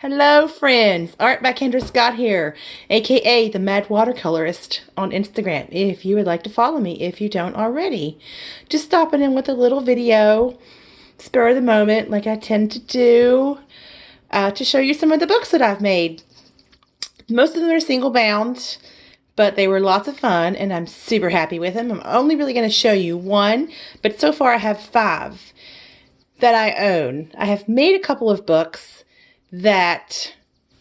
Hello friends, Art by Kendra Scott here, aka the Mad Watercolorist on Instagram, if you would like to follow me if you don't already. Just stopping in with a little video, spur of the moment like I tend to do, to show you some of the books that I've made. Most of them are single bound, but they were lots of fun and I'm super happy with them. I'm only really going to show you one, but so far I have 5 that I own. I have made a couple of books that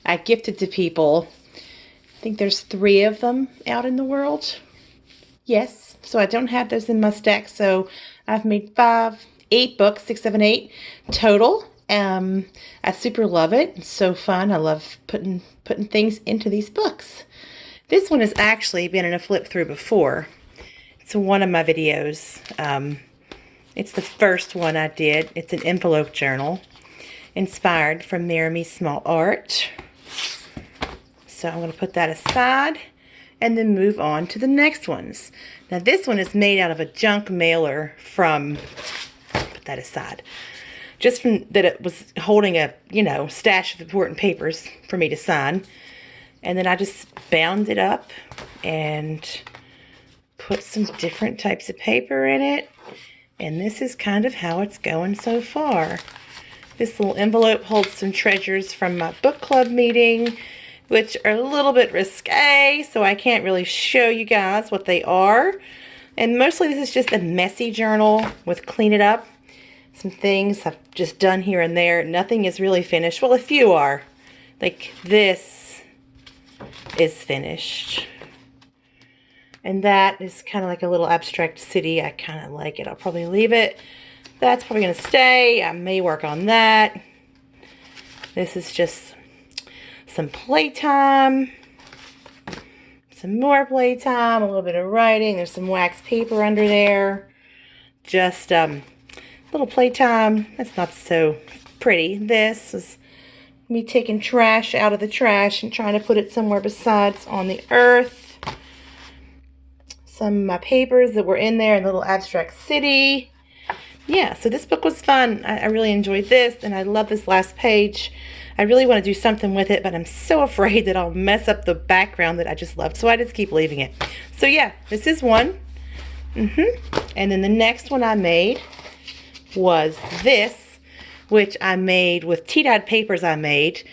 I gifted to people. I think there's 3 of them out in the world. Yes, so I don't have those in my stack, so I've made 8 books, 6, 7, 8 total. I super love it. It's so fun. I love putting things into these books. This one has actually been in a flip through before. It's one of my videos. It's the first one I did. It's an envelope journal inspired from Mary Small Art. So I'm going to put that aside and then move on to the next ones. Now this one is made out of a junk mailer from, put that aside, just from that it was holding a, stash of important papers for me to sign. And then I just bound it up and put some different types of paper in it. And this is kind of how it's going so far. This little envelope holds some treasures from my book club meeting, which are a little bit risque, so I can't really show you guys what they are. And mostly this is just a messy journal with clean it up. Some things I've just done here and there. Nothing is really finished. Well, a few are. Like this is finished. And that is kind of like a little abstract city. I kind of like it. I'll probably leave it. That's probably going to stay. I may work on that. This is just some playtime. Some more playtime. A little bit of writing. There's some wax paper under there. Just little playtime. That's not so pretty. This is me taking trash out of the trash and trying to put it somewhere besides on the earth. Some of my papers that were in there in Little Abstract City. Yeah, so this book was fun. I really enjoyed this, and I love this last page. I really want to do something with it, but I'm so afraid that I'll mess up the background that I just loved, so I just keep leaving it. So yeah, this is one. And then the next one I made was this, which I made with tea-dyed papers I made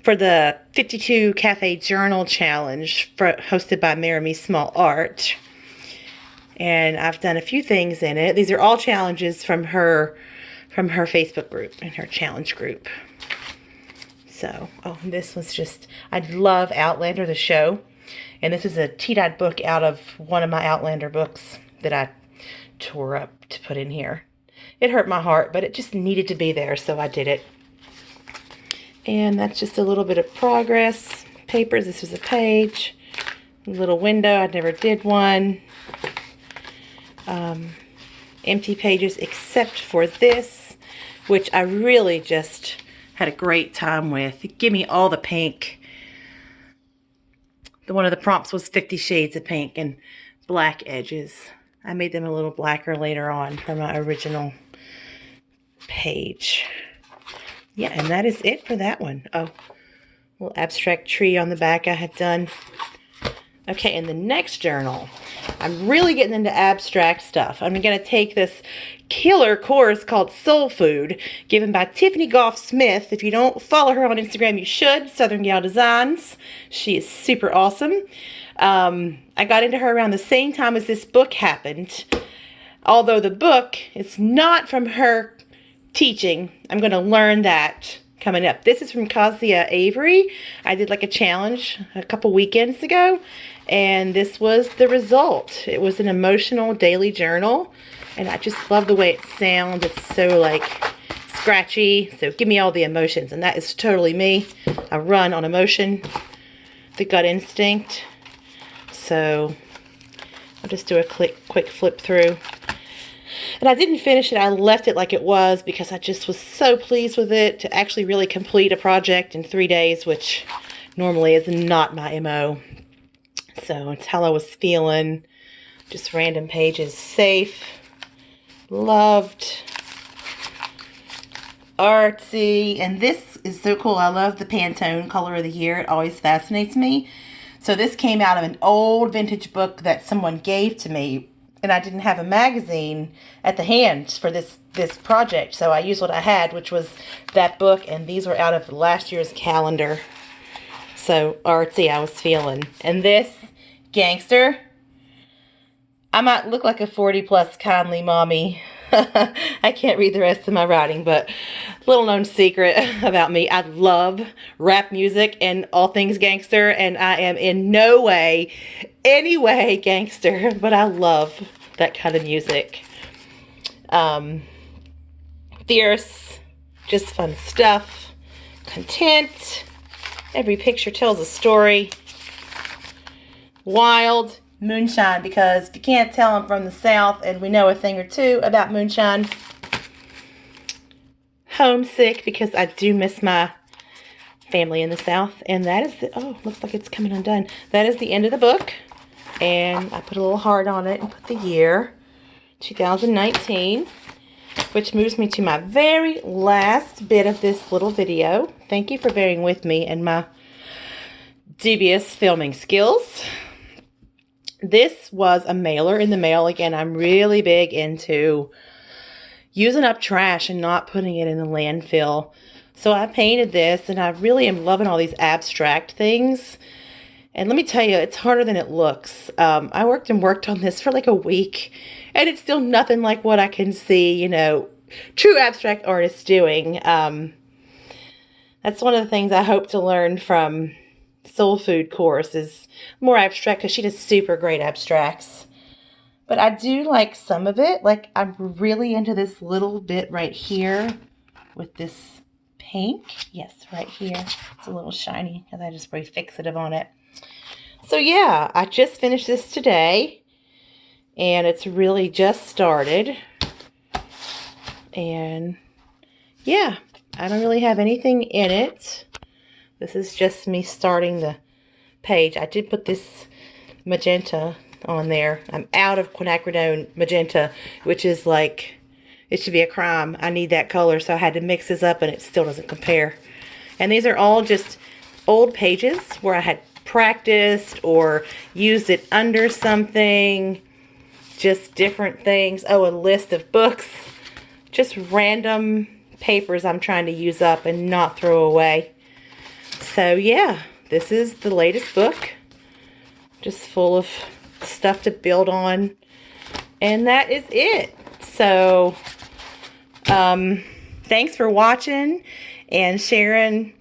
for the 52 Cafe Journal Challenge hosted by Mary Small Art. And I've done a few things in it. These are all challenges from her Facebook group and her challenge group. So, oh, this was just, I love Outlander, the show. And this is a tea-dyed book out of one of my Outlander books that I tore up to put in here. It hurt my heart, but it just needed to be there, so I did it. And that's just a little bit of progress. Papers, this was a page. A little window, I never did one. Empty pages except for this, which I really just had a great time with. Give me all the pink. One of the prompts was 50 shades of pink and black edges. I made them a little blacker later on for my original page. Yeah, and that is it for that one. Oh, little abstract tree on the back I have done. Okay, in the next journal, I'm really getting into abstract stuff. I'm going to take this killer course called Soul Food, given by Tiffany Goff Smith. If you don't follow her on Instagram, you should. Southern Gal Designs. She is super awesome. I got into her around the same time as this book happened. Although the book is not from her teaching, I'm going to learn that coming up. This is from Kasia Avery. I did like a challenge a couple weekends ago, and this was the result. It was an emotional daily journal, and I just love the way it sounds. It's so like scratchy, so give me all the emotions, and that is totally me. I run on emotion, the gut instinct. So I'll just do a quick flip through. And I didn't finish it. I left it like it was because I just was so pleased with it to actually really complete a project in 3 days, which normally is not my MO. So it's how I was feeling. Just random pages. Safe. Loved. artsy. And this is so cool. I love the Pantone color of the year. It always fascinates me. So this came out of an old vintage book that someone gave to me, and I didn't have a magazine at the hand for this project, so I used what I had, which was that book, and these were out of last year's calendar. So artsy I was feeling. And this gangster, I might look like a 40-plus kindly mommy. I can't read the rest of my writing, but little known secret about me, I love rap music and all things gangster, and I am in no way, any way gangster, but I love that kind of music. Fierce, just fun stuff. Content, every picture tells a story. Wild, moonshine, because if you can't tell, I'm from the South and we know a thing or two about moonshine. Homesick, because I do miss my family in the South. And that is the, oh, looks like it's coming undone. That is the end of the book. And I put a little heart on it and put the year, 2019, which moves me to my very last bit of this little video. Thank you for bearing with me and my dubious filming skills. This was a mailer in the mail. Again, I'm really big into using up trash and not putting it in the landfill. So I painted this, and I really am loving all these abstract things. And let me tell you, it's harder than it looks. I worked on this for like a week, and it's still nothing like what I can see, you know, true abstract artists doing. That's one of the things I hope to learn from Soul Food course, is more abstract, because she does super great abstracts. But I do like some of it. Like, I'm really into this little bit right here with this pink. Yes, right here. It's a little shiny because I just sprayed fixative on it. So yeah, I just finished this today, and it's really just started. And yeah, I don't really have anything in it. This is just me starting the page. I did put this magenta on there. I'm out of quinacridone magenta, which is like, it should be a crime. I need that color, so I had to mix this up, and it still doesn't compare. And these are all just old pages where I had practiced or used it under something, just different things. Oh, a list of books, just random papers I'm trying to use up and not throw away. So yeah, this is the latest book, just full of stuff to build on, and that is it. So thanks for watching and sharing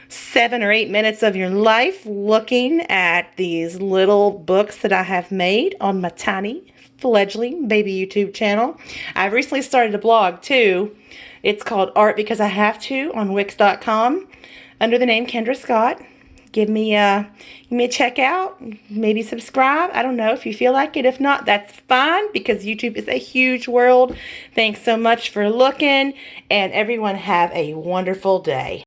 7 or 8 minutes of your life looking at these little books that I have made on my tiny fledgling baby YouTube channel. I've recently started a blog too. It's called Art Because I Have To on Wix.com under the name Kendra Scott. Give me a check out, maybe subscribe. I don't know if you feel like it. If not, that's fine, because YouTube is a huge world. Thanks so much for looking, and everyone have a wonderful day.